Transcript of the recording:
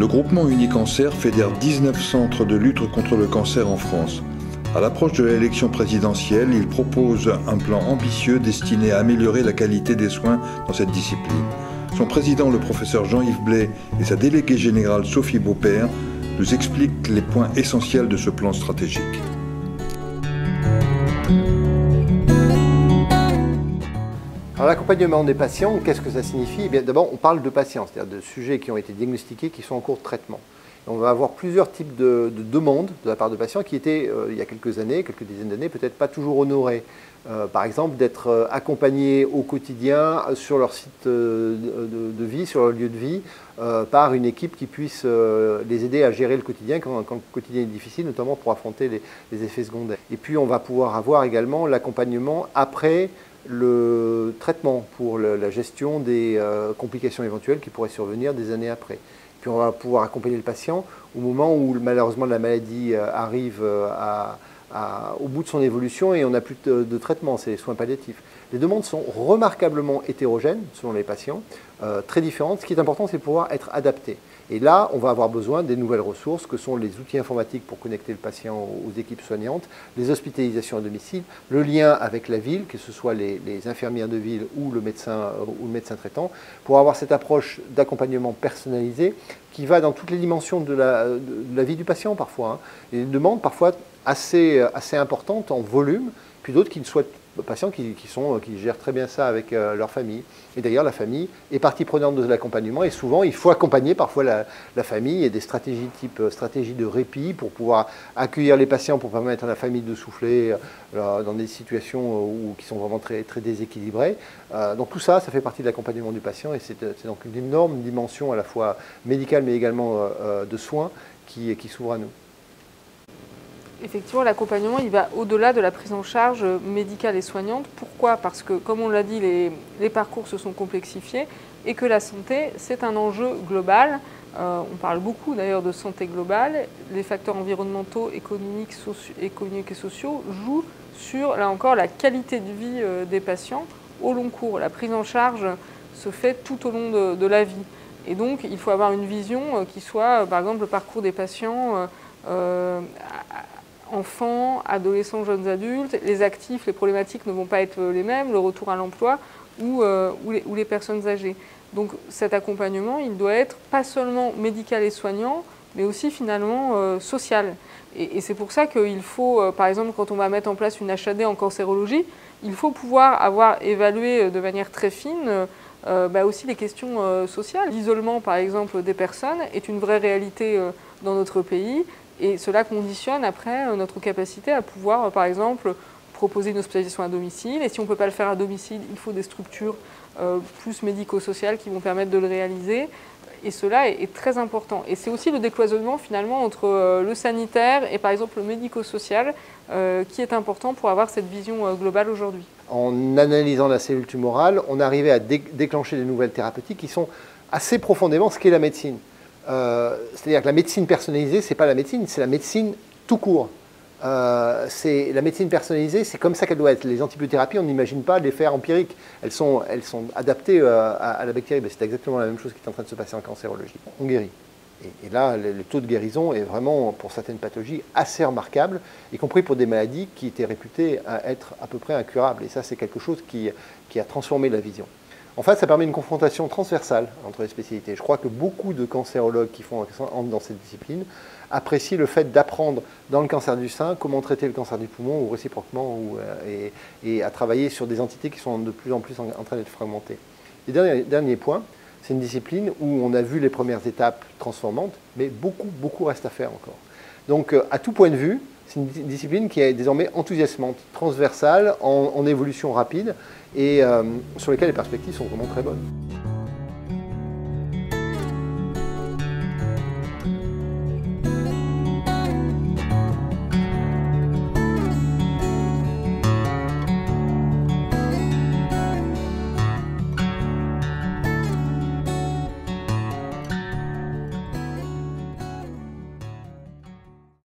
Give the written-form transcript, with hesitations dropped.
Le groupement Unicancer fédère 19 centres de lutte contre le cancer en France. À l'approche de l'élection présidentielle, il propose un plan ambitieux destiné à améliorer la qualité des soins dans cette discipline. Son président, le professeur Jean-Yves Blais, et sa déléguée générale Sophie Beaupère nous expliquent les points essentiels de ce plan stratégique. Alors l'accompagnement des patients, qu'est-ce que ça signifie? Eh bien, d'abord, on parle de patients, c'est-à-dire de sujets qui ont été diagnostiqués, qui sont en cours de traitement. Et on va avoir plusieurs types de demandes de la part de patients qui étaient, il y a quelques années, quelques dizaines d'années, peut-être pas toujours honorés. Par exemple, d'être accompagnés au quotidien sur leur site de vie, sur leur lieu de vie, par une équipe qui puisse les aider à gérer le quotidien quand le quotidien est difficile, notamment pour affronter les effets secondaires. Et puis, on va pouvoir avoir également l'accompagnement après le traitement pour la gestion des complications éventuelles qui pourraient survenir des années après. Puis on va pouvoir accompagner le patient au moment où malheureusement la maladie arrive au bout de son évolution et on n'a plus de traitement, c'est les soins palliatifs. Les demandes sont remarquablement hétérogènes selon les patients, très différentes. Ce qui est important, c'est de pouvoir être adapté. Et là, on va avoir besoin des nouvelles ressources que sont les outils informatiques pour connecter le patient aux équipes soignantes, les hospitalisations à domicile, le lien avec la ville, que ce soit les infirmières de ville ou le médecin traitant, pour avoir cette approche d'accompagnement personnalisé qui va dans toutes les dimensions de la vie du patient parfois. Et des demandes parfois assez importantes en volume, puis d'autres qui ne souhaitent patients qui gèrent très bien ça avec leur famille. Et d'ailleurs, la famille est partie prenante de l'accompagnement et souvent, il faut accompagner parfois la famille et des stratégies type stratégie de répit pour pouvoir accueillir les patients, pour permettre à la famille de souffler dans des situations qui sont vraiment très, très déséquilibrées. Donc tout ça, ça fait partie de l'accompagnement du patient et c'est donc une énorme dimension à la fois médicale mais également de soins qui s'ouvre à nous. Effectivement, l'accompagnement, il va au-delà de la prise en charge médicale et soignante. Pourquoi? Parce que, comme on l'a dit, les parcours se sont complexifiés et que la santé, c'est un enjeu global. On parle beaucoup d'ailleurs de santé globale. Les facteurs environnementaux, économiques et sociaux jouent sur, là encore, la qualité de vie des patients au long cours. La prise en charge se fait tout au long de la vie. Et donc, il faut avoir une vision qui soit, par exemple, le parcours des patients enfants, adolescents, jeunes adultes, les actifs, les problématiques ne vont pas être les mêmes, le retour à l'emploi ou les personnes âgées. Donc cet accompagnement, il doit être pas seulement médical et soignant, mais aussi finalement social. Et c'est pour ça qu'il faut, par exemple, quand on va mettre en place une HAD en cancérologie, il faut pouvoir avoir évalué de manière très fine aussi les questions sociales. L'isolement, par exemple, des personnes est une vraie réalité dans notre pays. Et cela conditionne après notre capacité à pouvoir, par exemple, proposer une hospitalisation à domicile. Et si on ne peut pas le faire à domicile, il faut des structures plus médico-sociales qui vont permettre de le réaliser. Et cela est très important. Et c'est aussi le décloisonnement finalement entre le sanitaire et par exemple le médico-social qui est important pour avoir cette vision globale aujourd'hui. En analysant la cellule tumorale, on arrivait à déclencher des nouvelles thérapeutiques qui sont assez profondément ce qu'est la médecine. C'est-à-dire que la médecine personnalisée, ce n'est pas la médecine, c'est la médecine tout court. La médecine personnalisée, c'est comme ça qu'elle doit être. Les antibiothérapies, on n'imagine pas l'effet empirique. Elles sont adaptées à la bactérie. C'est exactement la même chose qui est en train de se passer en cancérologie. On guérit. Et là, le taux de guérison est vraiment, pour certaines pathologies, assez remarquable, y compris pour des maladies qui étaient réputées à être à peu près incurables. Et ça, c'est quelque chose qui a transformé la vision. En fait, ça permet une confrontation transversale entre les spécialités. Je crois que beaucoup de cancérologues qui entrent dans cette discipline apprécient le fait d'apprendre dans le cancer du sein comment traiter le cancer du poumon ou réciproquement et à travailler sur des entités qui sont de plus en plus en train d'être fragmentées. Et dernier point, c'est une discipline où on a vu les premières étapes transformantes, mais beaucoup reste à faire encore. Donc, à tout point de vue, c'est une discipline qui est désormais enthousiasmante, transversale, en évolution rapide et sur lesquelles les perspectives sont vraiment très bonnes.